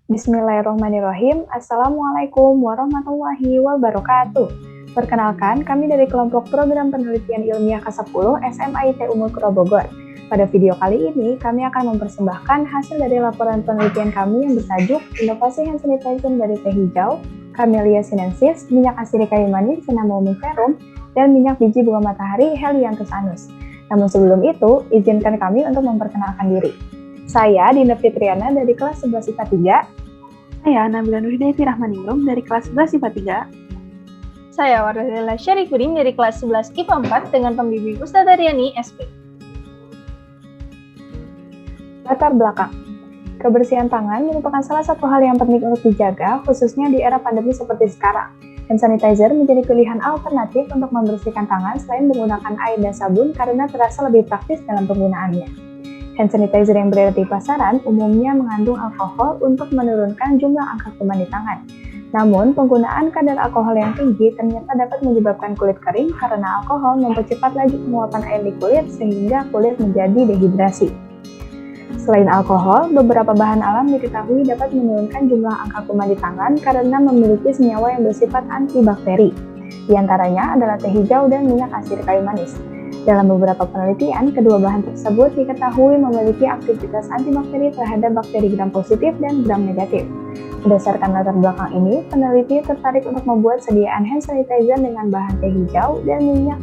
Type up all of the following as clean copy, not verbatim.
Bismillahirrahmanirrahim. Assalamualaikum warahmatullahi wabarakatuh. Perkenalkan, kami dari kelompok program penelitian ilmiah K10 SMIT Umur Kuro Bogor. Pada video kali ini, kami akan mempersembahkan hasil dari laporan penelitian kami yang bertajuk Inovasi Hand Sanitizer dari teh hijau, Camellia sinensis, minyak asidi kayu manis, Cinnamomum verum, dan minyak biji bunga matahari Helianthus anus. Namun sebelum itu, izinkan kami untuk memperkenalkan diri. Saya Dinda Fitriana dari kelas 11 IPA 3. Saya Nabila Nurhidayati Rahmaningrum dari kelas 11 IPA 3. Saya Wardadila Syarifudin dari kelas 11 IPA 4 dengan pembimbing Ustazah Riani SP. Latar belakang. Kebersihan tangan merupakan salah satu hal yang penting untuk dijaga, khususnya di era pandemi seperti sekarang. Hand sanitizer menjadi pilihan alternatif untuk membersihkan tangan selain menggunakan air dan sabun karena terasa lebih praktis dalam penggunaannya. Hand sanitizer yang beredar di pasaran umumnya mengandung alkohol untuk menurunkan jumlah angka kuman di tangan. Namun, penggunaan kadar alkohol yang tinggi ternyata dapat menyebabkan kulit kering karena alkohol mempercepat laju penguapan air di kulit sehingga kulit menjadi dehidrasi. Selain alkohol, beberapa bahan alam diketahui dapat menurunkan jumlah angka kuman di tangan karena memiliki senyawa yang bersifat antibakteri. Di antaranya adalah teh hijau dan minyak asidi kayu manis. Dalam beberapa penelitian, kedua bahan tersebut diketahui memiliki aktivitas antibakteri terhadap bakteri gram positif dan gram negatif. Berdasarkan latar belakang ini, peneliti tertarik untuk membuat sediaan hand sanitizer dengan bahan teh hijau dan minyak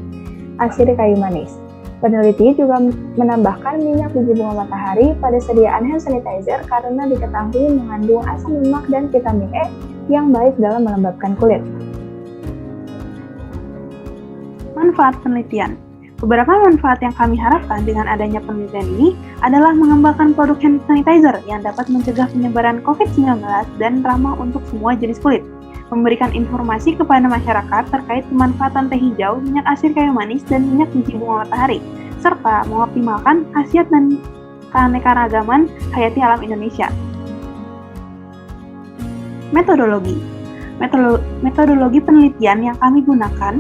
asidi kayu manis. Peneliti juga menambahkan minyak biji bunga matahari pada sediaan hand sanitizer karena diketahui mengandung asam lemak dan vitamin E yang baik dalam melembabkan kulit. Manfaat penelitian. Beberapa manfaat yang kami harapkan dengan adanya penelitian ini adalah mengembangkan produk hand sanitizer yang dapat mencegah penyebaran COVID-19 dan ramah untuk semua jenis kulit, memberikan informasi kepada masyarakat terkait pemanfaatan teh hijau, minyak asidi kayu manis, dan minyak biji bunga matahari, serta mengoptimalkan khasiat dan keanekaragaman hayati alam Indonesia. Metodologi. Metodologi penelitian yang kami gunakan,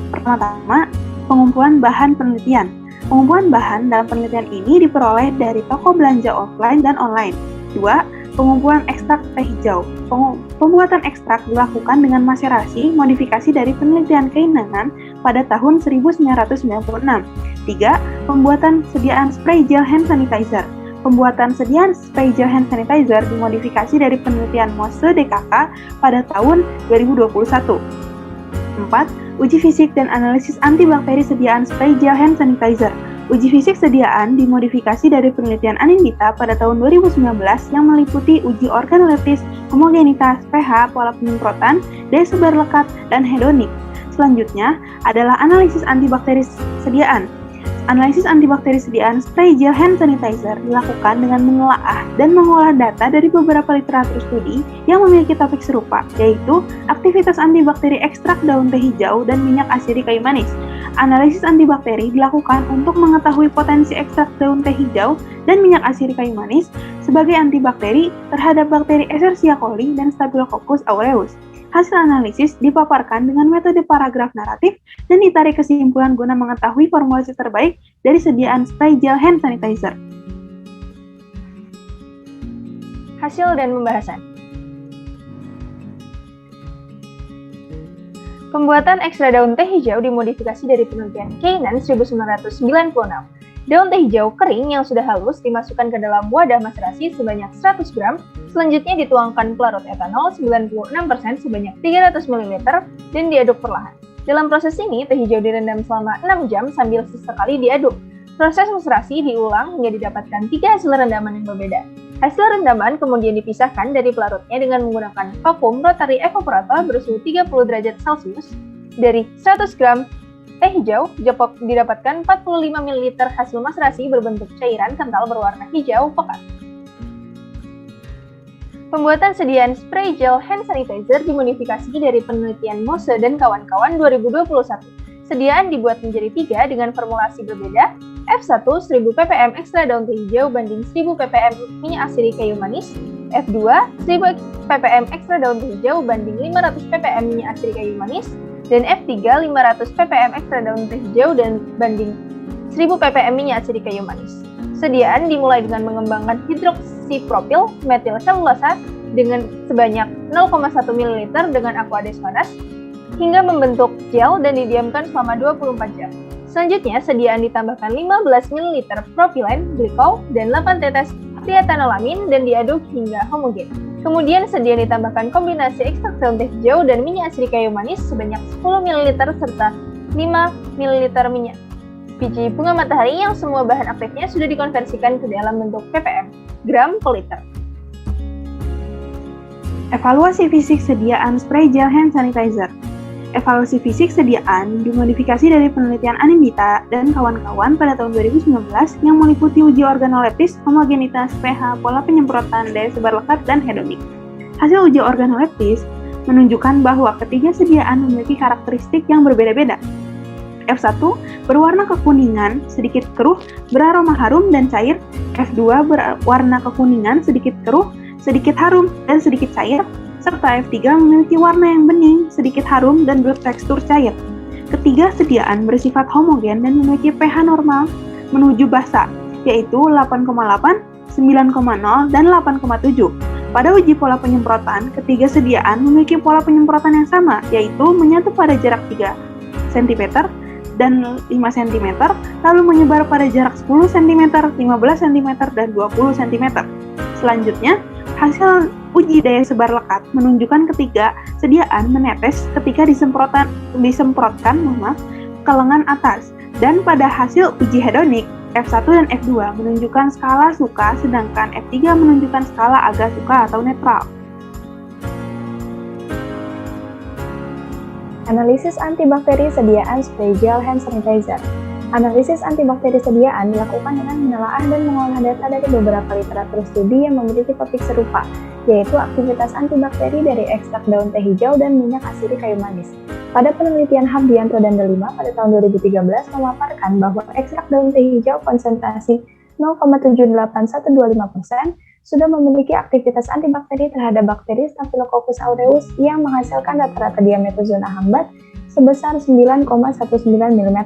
pertama-tama, pengumpulan bahan penelitian. Pengumpulan bahan dalam penelitian ini diperoleh dari toko belanja offline dan online. 2. Pengumpulan ekstrak teh hijau. Pembuatan ekstrak dilakukan dengan maserasi modifikasi dari penelitian Keinan pada tahun 1996. 3. Pembuatan sediaan spray gel hand sanitizer. Pembuatan sediaan spray gel hand sanitizer dimodifikasi dari penelitian Mose DKK pada tahun 2021. 4. Uji fisik dan analisis antibakteri sediaan spray gel hand sanitizer. Uji fisik sediaan dimodifikasi dari penelitian Anindita pada tahun 2019 yang meliputi uji organoleptis, homogenitas, pH, pola penyemprotan, daya sebar lekat, dan hedonik. Selanjutnya adalah analisis antibakteri sediaan. Analisis antibakteri sediaan spray gel hand sanitizer dilakukan dengan menelaah dan mengolah data dari beberapa literatur studi yang memiliki topik serupa, yaitu aktivitas antibakteri ekstrak daun teh hijau dan minyak asidi kayu manis. Analisis antibakteri dilakukan untuk mengetahui potensi ekstrak daun teh hijau dan minyak asidi kayu manis sebagai antibakteri terhadap bakteri Escherichia coli dan Staphylococcus aureus. Hasil analisis dipaparkan dengan metode paragraf naratif dan ditarik kesimpulan guna mengetahui formulasi terbaik dari sediaan spray gel hand sanitizer. Hasil dan pembahasan. Pembuatan ekstra daun teh hijau dimodifikasi dari penelitian Keinan 1996. Daun teh hijau kering yang sudah halus dimasukkan ke dalam wadah maserasi sebanyak 100 gram, selanjutnya dituangkan pelarut etanol 96% sebanyak 300 ml dan diaduk perlahan. Dalam proses ini, teh hijau direndam selama 6 jam sambil sesekali diaduk. Proses maserasi diulang hingga didapatkan 3 hasil rendaman yang berbeda. Hasil rendaman kemudian dipisahkan dari pelarutnya dengan menggunakan vakum rotary evaporator bersuhu 30 derajat Celcius. Dari 100 gram teh hijau didapatkan 45 ml hasil maserasi berbentuk cairan kental berwarna hijau pekat. Pembuatan sediaan spray gel hand sanitizer dimodifikasi dari penelitian Mose dan kawan-kawan 2021. Sediaan dibuat menjadi 3 dengan formulasi berbeda. F1 1000 ppm ekstra daun teh hijau banding 1000 ppm minyak asidi kayu manis. F2 1000 ppm ekstra daun teh hijau banding 500 ppm minyak asidi kayu manis. Dan F3 500 ppm ekstra daun teh hijau dan banding 1000 ppm minyak asidi kayu manis. Sediaan dimulai dengan mengembangkan hidroksipropil metil selulosa dengan sebanyak 0,1 ml dengan aqua panas hingga membentuk gel dan didiamkan selama 24 jam. Selanjutnya, sediaan ditambahkan 15 ml propilen glikol dan 8 tetes triethanolamin dan diaduk hingga homogen. Kemudian, sediaan ditambahkan kombinasi ekstrak daun teh hijau dan minyak asidi kayu manis sebanyak 10 ml serta 5 ml minyak biji bunga matahari yang semua bahan aktifnya sudah dikonversikan ke dalam bentuk ppm, gram per liter. Evaluasi fisik sediaan spray gel hand sanitizer. Evaluasi fisik sediaan dimodifikasi dari penelitian Anindita dan kawan-kawan pada tahun 2019 yang meliputi uji organoleptis, homogenitas, pH, pola penyemprotan, daya sebar lekat, dan hedonik. Hasil uji organoleptis menunjukkan bahwa ketiga sediaan memiliki karakteristik yang berbeda-beda. F1 berwarna kekuningan, sedikit keruh, beraroma harum dan cair. F2 berwarna kekuningan, sedikit keruh, sedikit harum, dan sedikit cair. Serta F3 memiliki warna yang bening, sedikit harum, dan bertekstur cair. Ketiga sediaan bersifat homogen dan memiliki pH normal menuju basa, yaitu 8,8, 9,0, dan 8,7. Pada uji pola penyemprotan, ketiga sediaan memiliki pola penyemprotan yang sama, yaitu menyatu pada jarak 3 cm dan 5 cm, lalu menyebar pada jarak 10 cm, 15 cm, dan 20 cm. Selanjutnya, hasil uji daya sebar lekat menunjukkan ketiga sediaan menetes ketika disemprotkan ke lengan atas. Dan pada hasil uji hedonik, F1 dan F2 menunjukkan skala suka, sedangkan F3 menunjukkan skala agak suka atau netral. Analisis antibakteri sediaan spray gel hand sanitizer. Analisis antibakteri sediaan dilakukan dengan menelaah dan mengolah data dari beberapa literatur studi yang memiliki topik serupa, yaitu aktivitas antibakteri dari ekstrak daun teh hijau dan minyak asidi kayu manis. Pada penelitian Habdianto dan Delima pada tahun 2013 memaparkan bahwa ekstrak daun teh hijau konsentrasi 0,78125% sudah memiliki aktivitas antibakteri terhadap bakteri Staphylococcus aureus yang menghasilkan rata-rata diameter zona hambat sebesar 9,19 mm.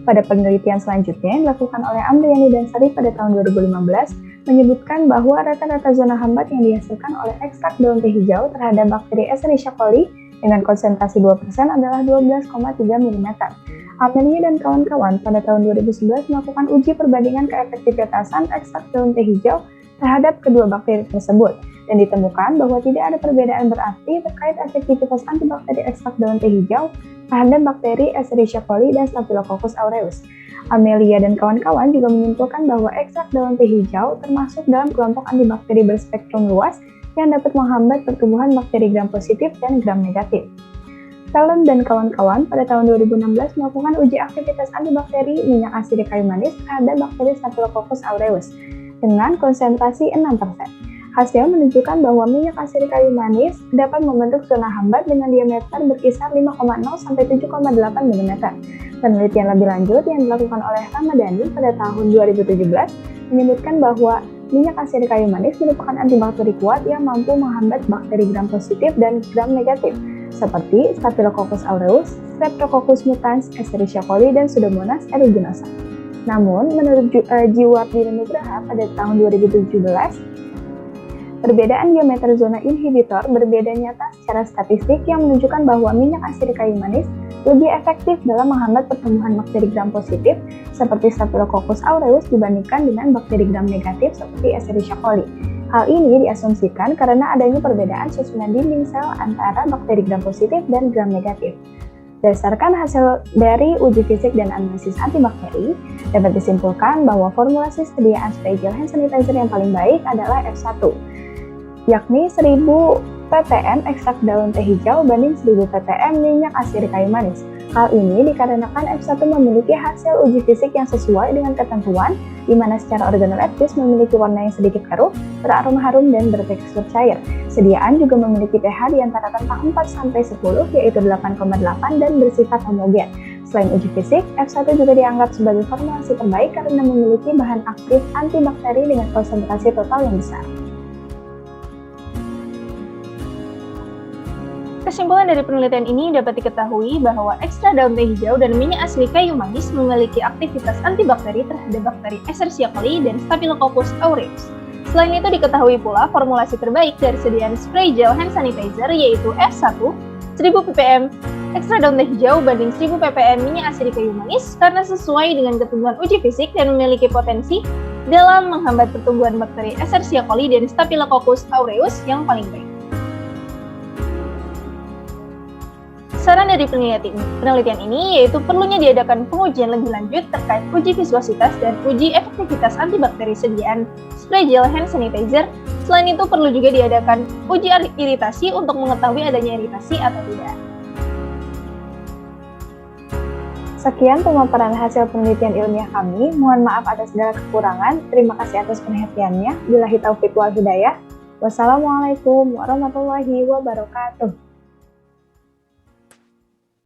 Pada penelitian selanjutnya yang dilakukan oleh Amriani dan Sari pada tahun 2015 menyebutkan bahwa rata-rata zona hambat yang dihasilkan oleh ekstrak daun teh hijau terhadap bakteri Escherichia coli dengan konsentrasi 2% adalah 12,3 mm. Amelia dan kawan-kawan pada tahun 2011 melakukan uji perbandingan keefektivitasan ekstrak daun teh hijau terhadap kedua bakteri tersebut, dan ditemukan bahwa tidak ada perbedaan berarti terkait efektivitas antibakteri ekstrak daun teh hijau terhadap bakteri Escherichia coli dan Staphylococcus aureus. Amelia dan kawan-kawan juga menyimpulkan bahwa ekstrak daun teh hijau termasuk dalam kelompok antibakteri berspektrum luas yang dapat menghambat pertumbuhan bakteri gram positif dan gram negatif. Talon dan kawan-kawan pada tahun 2016 melakukan uji aktivitas antibakteri minyak asidi kayu manis terhadap bakteri Staphylococcus aureus dengan konsentrasi 6%. Hasil menunjukkan bahwa minyak asidi kayu manis dapat membentuk zona hambat dengan diameter berkisar 5,0 sampai 7,8 mm. Penelitian lebih lanjut yang dilakukan oleh Ramadhani pada tahun 2017 menyebutkan bahwa minyak asidi kayu manis merupakan antibakteri kuat yang mampu menghambat bakteri gram positif dan gram negatif seperti Staphylococcus aureus, Streptococcus mutans, Escherichia coli, dan Pseudomonas aeruginosa. Namun, menurut Jiwardi Nugraha pada tahun 2017, perbedaan diameter zona inhibitor berbeda nyata secara statistik yang menunjukkan bahwa minyak asidi kayu manis lebih efektif dalam menghambat pertumbuhan bakteri gram positif seperti Staphylococcus aureus dibandingkan dengan bakteri gram negatif seperti Escherichia coli. Hal ini diasumsikan karena adanya perbedaan susunan dinding sel antara bakteri gram positif dan gram negatif. Berdasarkan hasil dari uji fisik dan analisis antibakteri, dapat disimpulkan bahwa formulasi sediaan spray gel hand sanitizer yang paling baik adalah F1, yakni 1000 ppm ekstrak daun teh hijau banding 1000 ppm minyak asidi kayu manis. Hal ini dikarenakan F1 memiliki hasil uji fisik yang sesuai dengan ketentuan, di mana secara organoleptis memiliki warna yang sedikit keruh, beraroma harum, dan bertekstur cair. Sediaan juga memiliki pH di antara rentang 4-10, yaitu 8,8 dan bersifat homogen. Selain uji fisik, F1 juga dianggap sebagai formulasi terbaik karena memiliki bahan aktif antibakteri dengan konsentrasi total yang besar. Kesimpulan dari penelitian ini dapat diketahui bahwa ekstra daun teh hijau dan minyak asli kayu manis memiliki aktivitas antibakteri terhadap bakteri Escherichia coli dan Staphylococcus aureus. Selain itu diketahui pula formulasi terbaik dari sediaan spray gel hand sanitizer yaitu F1 1000 ppm ekstra daun teh hijau banding 1000 ppm minyak asli kayu manis karena sesuai dengan ketentuan uji fisik dan memiliki potensi dalam menghambat pertumbuhan bakteri Escherichia coli dan Staphylococcus aureus yang paling baik. Saran dari penelitian ini yaitu perlunya diadakan pengujian lebih lanjut terkait uji viskuositas dan uji efektivitas antibakteri sediaan spray gel hand sanitizer. Selain itu perlu juga diadakan uji iritasi untuk mengetahui adanya iritasi atau tidak. Sekian pemaparan hasil penelitian ilmiah kami. Mohon maaf atas segala kekurangan. Terima kasih atas perhatiannya. Billahi taufiq wal hidayah. Wassalamualaikum warahmatullahi wabarakatuh.